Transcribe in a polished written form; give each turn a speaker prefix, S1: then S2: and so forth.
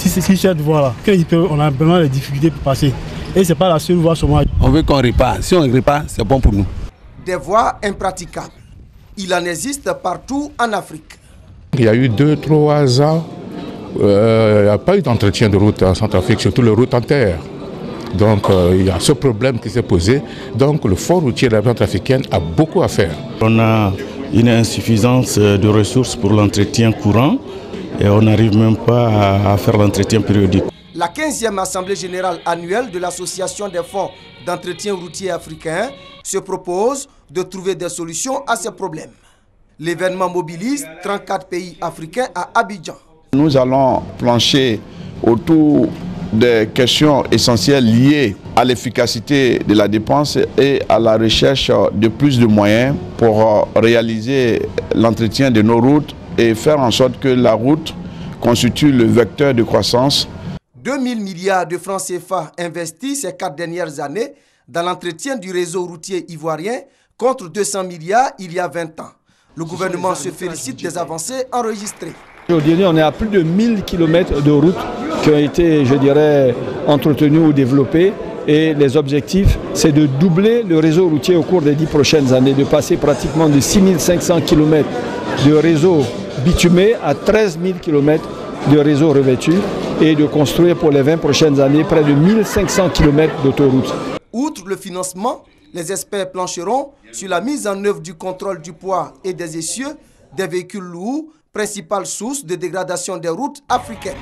S1: si cette voie-là, on a vraiment des difficultés pour passer. Et ce n'est pas la seule voie sur moi.
S2: On veut qu'on répare. Si on répare, c'est bon pour nous.
S3: Des voies impraticables. Il en existe partout en Afrique.
S4: Il y a eu 2-3 ans, il n'y a pas eu d'entretien de route en Centrafrique, surtout les routes en terre. Donc il y a ce problème qui s'est posé. Donc le fonds routier de la République centrafricaine a beaucoup à faire.
S5: On a une insuffisance de ressources pour l'entretien courant et on n'arrive même pas à faire l'entretien périodique.
S3: La 15e Assemblée générale annuelle de l'Association des fonds d'entretien routier africains se propose de trouver des solutions à ces problèmes. L'événement mobilise 34 pays africains à Abidjan.
S6: Nous allons plancher autour des questions essentielles liées à l'efficacité de la dépense et à la recherche de plus de moyens pour réaliser l'entretien de nos routes et faire en sorte que la route constitue le vecteur de croissance.
S3: 2 000 milliards de francs CFA investis ces 4 dernières années dans l'entretien du réseau routier ivoirien contre 200 milliards il y a 20 ans. Le gouvernement se félicite des avancées enregistrées.
S7: Aujourd'hui, on est à plus de 1000 km de routes qui ont été, je dirais, entretenues ou développées. Et les objectifs, c'est de doubler le réseau routier au cours des 10 prochaines années, de passer pratiquement de 6500 km de réseau bitumé à 13 000 km de réseau revêtu et de construire pour les 20 prochaines années près de 1500 km d'autoroutes.
S3: Outre le financement, les experts plancheront sur la mise en œuvre du contrôle du poids et des essieux des véhicules lourds, principale source de dégradation des routes africaines.